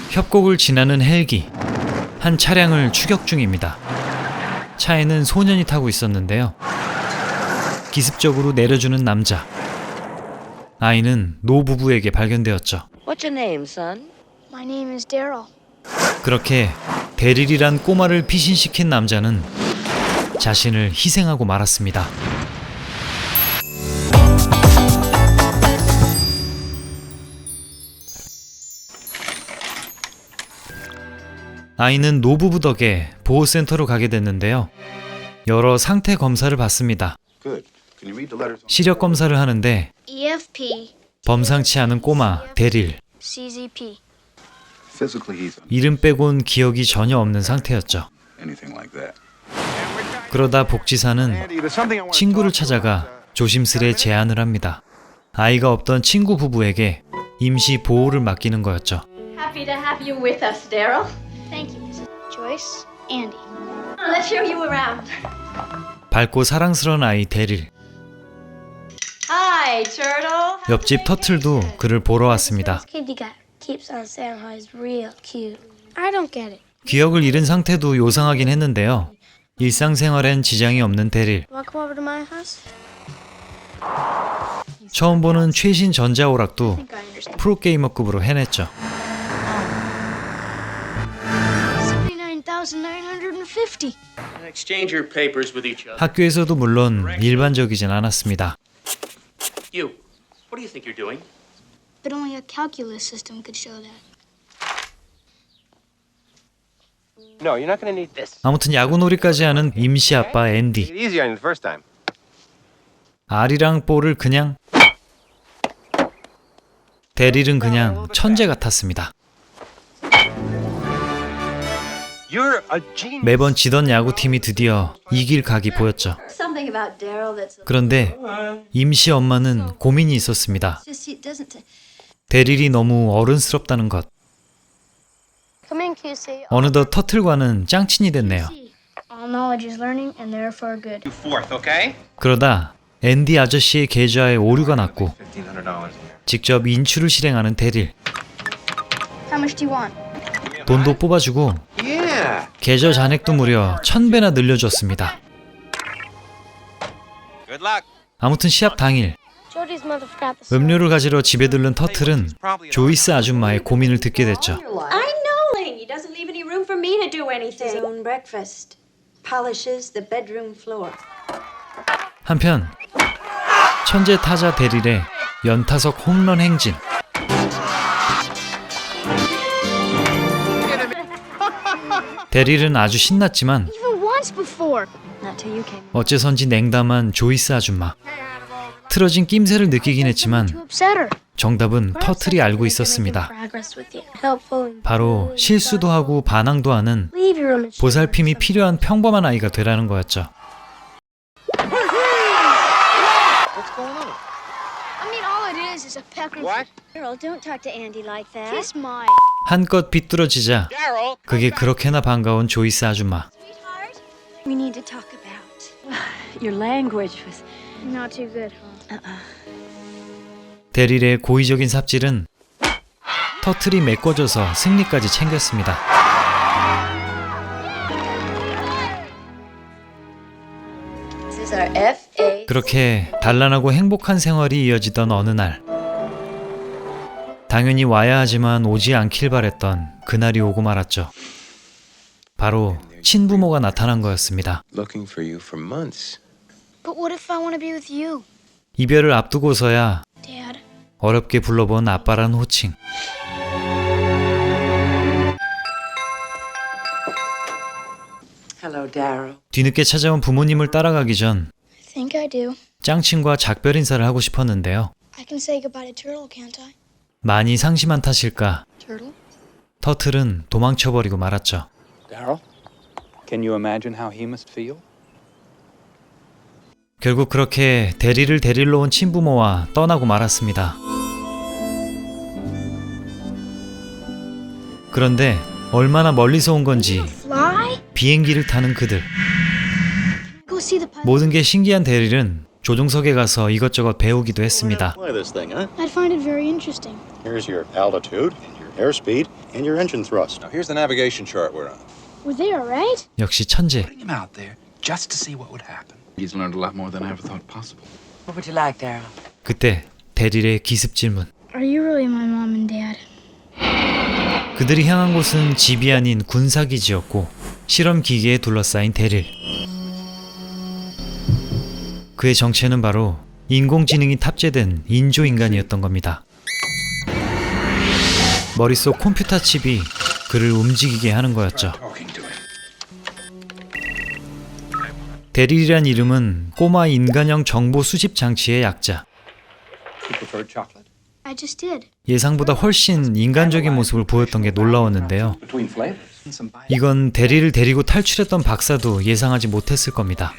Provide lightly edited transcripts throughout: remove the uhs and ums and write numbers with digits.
협곡을 지나는 헬기. 한 차량을 추격 중입니다. 차에는 소년이 타고 있었는데요. 기습적으로 내려주는 남자. 아이는 노부부에게 발견되었죠. What's your name, son? My name is Daryl. 그렇게 데릴이란 꼬마를 피신시킨 남자는 자신을 희생하고 말았습니다. 아이는 노부부 덕에 보호센터로 가게 됐는데요. 여러 상태 검사를 받습니다. 시력 검사를 하는데 EFP, 범상치 않은 꼬마 데릴. CZP. 이름 빼곤 기억이 전혀 없는 상태였죠. 그러다 복지사는 친구를 찾아가 조심스레 제안을 합니다. 아이가 없던 친구 부부에게 임시 보호를 맡기는 거였죠. Happy to have you with us, Daryl. Thank you, Mrs. Joyce. Andy. Let's show you around. 밝고 사랑스러운 아이 데릴. Hi, Turtle. 옆집 터틀도 그를 보러 왔습니다. This kid you got keeps on saying how he's real cute. I don't get it. 기억을 잃은 상태도 요상하긴 했는데요. 일상생활엔 지장이 없는 데릴. Wanna come over to my house? 처음 보는 최신 전자오락도 I think I understand. 프로게이머급으로 해냈죠. 79,950. Exchange your papers with each other. 학교에서도 물론 일반적이진 않았습니다. You, what do you think you're doing? But only a calculus system could show that. No, you're not going to need this. 아무튼 야구놀이까지 하는 임시 아빠 앤디. Make it easier on you the first time. 알이랑 볼을 그냥. 데릴은 그냥 천재 같았습니다. You're a genius. 매번 지던 야구팀이 드디어 이길 각이 보였죠. Something about Daryl that's 그런데 임시 엄마는 고민이 있었습니다. just it doesn't. 데릴이 너무 어른스럽다는 것. Come in, QC. 어느덧 터틀과는 짱친이 됐네요. All knowledge is learning and therefore good. Fourth, okay? 그러다 앤디 아저씨의 계좌에 오류가 났고 $1,500. 직접 인출을 실행하는 데릴. How much do you want? 돈도 뽑아주고 Yeah. 계좌 잔액도 무려 1000배나 늘려줬습니다. Good luck. 아무튼 시합 당일 Jody's mother forgot the 음료를 가지러 집에 들른 터틀은 조이스 아줌마의 고민을 듣게 됐죠. I know, Lane. He doesn't leave any room for me to do His anything. own breakfast. Polishes the bedroom floor. 한편 천재 타자 데릴의 연타석 홈런 행진. 데릴은 아주 신났지만 Even once before. Not till you came. 어째선지 냉담한 조이스 아줌마. 틀어진 낌새를 느끼긴 했지만 To upset her. 정답은 터틀이 알고 있었습니다. Progress with you. Helpful and 바로 실수도 하고 반항도 하는 leave your room and 보살핌이 필요한 평범한 아이가 되라는 거였죠. What's going on? I mean, all it is a peck of What? Daryl, don't talk to Andy like that. kiss my. 한껏 비뚤어지자 Daryl. 그게 그렇게나 반가운 조이스 아줌마. Sweetheart, we need to talk about. Your language was. Not too good, huh? 데릴의 고의적인 삽질은 터틀이 메꿔져서 승리까지 챙겼습니다. This is our FA. 그렇게 단란하고 행복한 생활이 이어지던 어느 날, 당연히 와야 하지만 오지 않길 바랬던 그날이 오고 말았죠. 바로 친부모가 나타난 거였습니다. Looking for you for months. But what if I want to be with you, 이별을 앞두고서야 Dad? 어렵게 불러본 아빠란 호칭. Hello, Daryl. 뒤늦게 찾아온 부모님을 따라가기 전 I think I do. 짱친과 작별 인사를 하고 싶었는데요. I can say goodbye to Turtle, can't I? 많이 상심한 탓일까 Turtle? 터틀은 도망쳐버리고 말았죠. Daryl, can you imagine how he must feel? 결국 그렇게 데릴을 데리러 온 친부모와 떠나고 말았습니다. 그런데 얼마나 멀리서 온 건지 Fly? 비행기를 타는 그들. Go see the pilot. 모든 게 신기한 데릴은 조종석에 가서 이것저것 배우기도 했습니다. Fly this thing, huh? I'd find it very interesting. Here's your altitude and your airspeed, and your engine thrust. Now here's the navigation chart we're on. Were they all right? 역시 천재. Putting him out there just to see what would happen. He's learned a lot more than I ever thought possible. What would you like, Daryl? 그때 데릴의 기습 질문. Are you really my mom and dad? 그들이 향한 곳은 집이 아닌 군사기지였고 실험 기계에 둘러싸인 데릴. 그의 정체는 바로 인공지능이 탑재된 인조인간이었던 겁니다. 머릿속 컴퓨터 칩이 그를 움직이게 하는 거였죠. 데릴이란 이름은 꼬마 인간형 정보 수집 장치의 약자. I just did. 예상보다 훨씬 인간적인 모습을 보였던 게 놀라웠는데요. 이건 데릴을 데리고 탈출했던 박사도 예상하지 못했을 겁니다.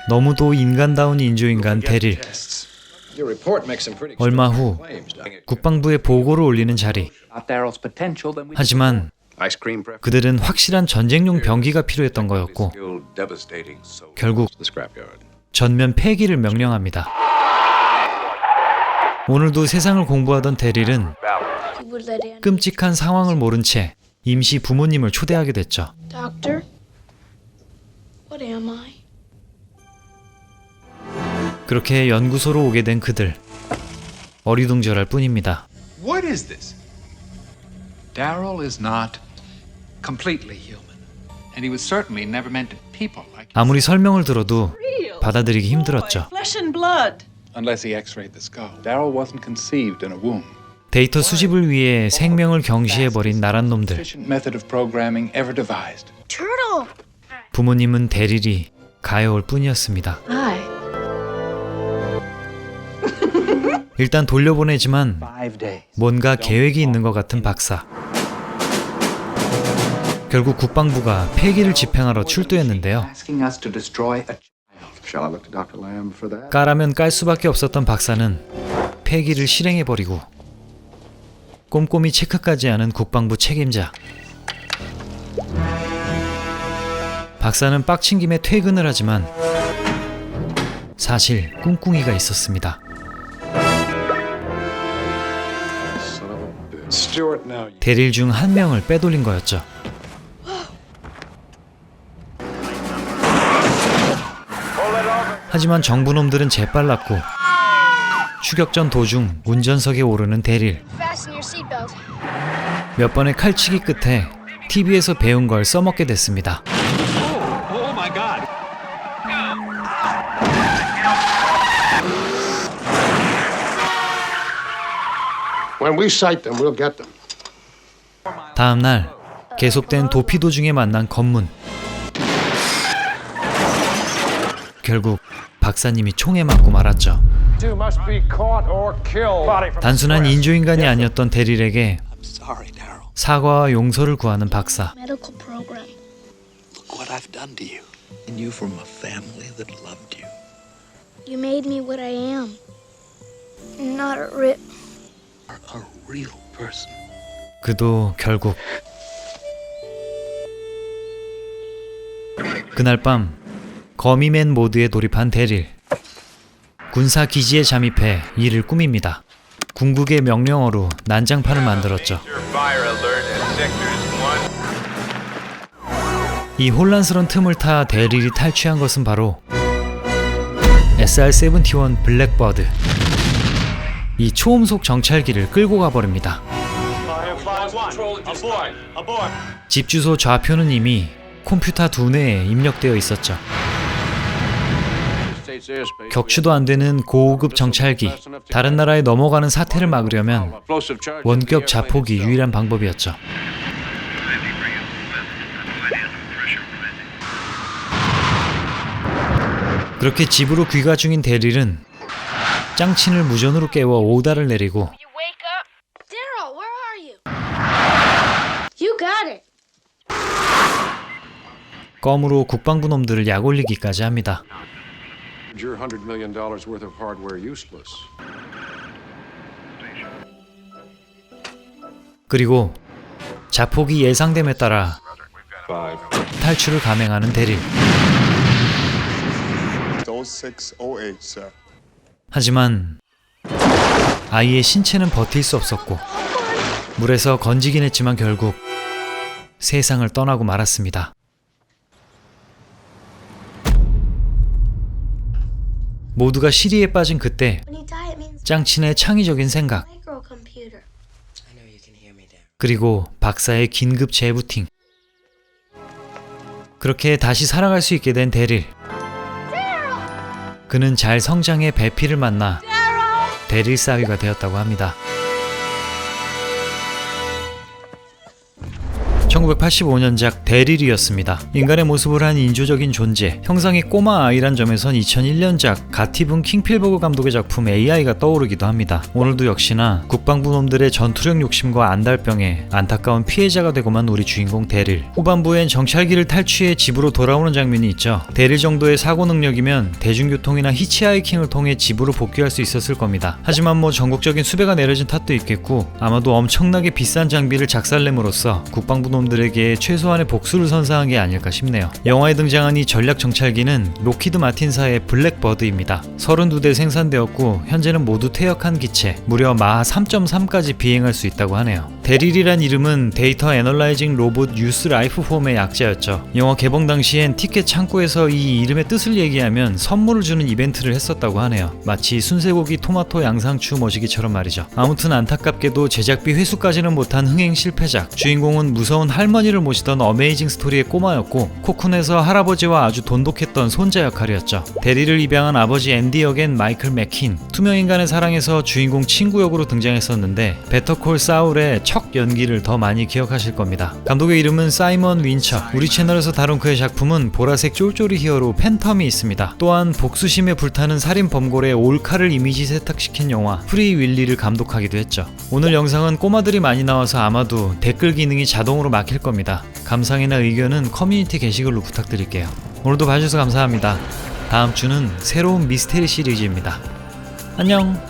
너무도 인간다운 인조인간 데릴. 얼마 후 국방부에 보고를 올리는 자리. 하지만 그들은 확실한 전쟁용 병기가 필요했던 거였고 결국 전면 폐기를 명령합니다. 오늘도 세상을 공부하던 데릴은 He would let Anna. 끔찍한 상황을 모른 채 임시 부모님을 초대하게 됐죠. Doctor? What am I? 그렇게 연구소로 오게 된 그들. 어리둥절할 뿐입니다. What is this? Daryl is not completely human, and he was certainly never meant to be people like. 아무리 설명을 들어도 받아들이기 힘들었죠. Flesh and blood. Unless he X-rayed the skull. Daryl wasn't conceived in a womb. 데이터 수집을 위해 생명을 경시해버린 나란 놈들. Efficient method of programming ever devised. Turtle! 부모님은 데릴이 가여울 뿐이었습니다. Hi. 일단 돌려보내지만 뭔가 계획이 있는 것 같은 박사. 결국 국방부가 폐기를 집행하러 출두했는데요. Asking us to destroy a child. Shall I look to Dr. Lamb for that? 까라면 깔 수밖에 없었던 박사는 폐기를 실행해버리고 꼼꼼히 체크까지 하는 국방부 책임자. 박사는 빡친 김에 퇴근을 하지만 사실 꿍꿍이가 있었습니다. 데릴 중 한 명을 빼돌린 거였죠. 하지만 정부놈들은 재빨랐고 추격전 도중 운전석에 오르는 데릴. Fasten your seatbelt. 몇 번의 칼치기 끝에 TV에서 배운 걸 써먹게 됐습니다. When we sight them, we'll get them. 다음 날 계속된 도피 도중에 만난 검문. 결국 박사님이 총에 맞고 말았죠. 단순한 인조인간이 아니었던 데릴에게 사과와 용서를 구하는 박사. Medical program. Look what I've done to you. And you from a family that loved you. You made me what I am. Not a rip. A real person. 그도 결국 그날 밤 거미맨 모드에 돌입한 데릴. 군사 기지에 잠입해 일을 꾸밉니다. 궁극의 명령어로 난장판을 만들었죠. 이 혼란스러운 틈을 타 데릴이 탈취한 것은 바로 SR-71 블랙버드. 이 초음속 정찰기를 끌고 가버립니다. 집 주소 좌표는 이미 컴퓨터 두뇌에 입력되어 있었죠. 격추도 안 되는 고급 정찰기, 다른 나라에 넘어가는 사태를 막으려면 원격 자폭이 유일한 방법이었죠. 그렇게 집으로 귀가 중인 데릴은 짱친을 무전으로 깨워 오다를 내리고 You wake up. Daryl, where are you? You got it. 껌으로 국방부 놈들을 약올리기까지 합니다. Your $100 million worth of hardware useless. 그리고 자폭이 예상됨에 따라 탈출을 감행하는 데릴. 하지만 아이의 신체는 버틸 수 없었고 물에서 건지긴 했지만 결국 세상을 떠나고 말았습니다. 모두가 시리에 빠진 그때 When you die, it means 짱친의 창의적인 생각 microcomputer. 그리고 박사의 긴급 재부팅, 그렇게 다시 살아갈 수 있게 된 데릴. 그는 잘 성장해 배피를 만나 데릴 사위가 되었다고 합니다. 1985년작 데릴이었습니다. 인간의 모습을 한 인조적인 존재, 형상이 꼬마 아이란 점에선 2001년작 가티븐 킹필버그 감독의 작품 AI가 떠오르기도 합니다. 오늘도 역시나 국방부 놈들의 전투력 욕심과 안달병에 안타까운 피해자가 되고만 우리 주인공 데릴. 후반부엔 정찰기를 탈취해 집으로 돌아오는 장면이 있죠. 데릴 정도의 사고 능력이면 대중교통이나 히치하이킹을 통해 집으로 복귀할 수 있었을 겁니다. 하지만 뭐 전국적인 수배가 내려진 탓도 있겠고 아마도 엄청나게 비싼 장비를 작살냄으로써 국방부 놈들에게 최소한의 복수를 선사한 게 아닐까 싶네요. 영화에 등장한 이 전략 정찰기는 로키드 마틴사의 블랙버드입니다. 32대 생산되었고 현재는 모두 퇴역한 기체, 무려 마하 3.3까지 비행할 수 있다고 하네요. 데릴이란 이름은 데이터 애널라이징 로봇 유스 라이프 폼의 약자였죠. 영화 개봉 당시엔 티켓 창구에서 이 이름의 뜻을 얘기하면 선물을 주는 이벤트를 했었다고 하네요. 마치 순세고기 토마토 양상추 머시기처럼 말이죠. 아무튼 안타깝게도 제작비 회수까지는 못한 흥행 실패작. 주인공은 무서운 할머니를 모시던 어메이징 스토리의 꼬마였고 코쿤에서 할아버지와 아주 돈독했던 손자 역할이었죠. 데릴을 입양한 아버지 앤디 역엔 마이클 맥킨, 투명인간의 사랑에서 주인공 친구 역으로 등장했었는데 베터콜 사울의 척 연기를 더 많이 기억하실 겁니다. 감독의 이름은 사이먼 윈처. 우리 채널에서 다룬 그의 작품은 보라색 쫄쫄이 히어로 팬텀이 있습니다. 또한 복수심에 불타는 살인 범골의 올카를 이미지 세탁시킨 영화 프리 윌리를 감독하기도 했죠. 오늘 영상은 꼬마들이 많이 나와서 아마도 댓글 기능이 자동으로 막힐 겁니다. 감상이나 의견은 커뮤니티 게시글로 부탁드릴게요. 오늘도 봐주셔서 감사합니다. 다음 주는 새로운 미스테리 시리즈입니다. 안녕.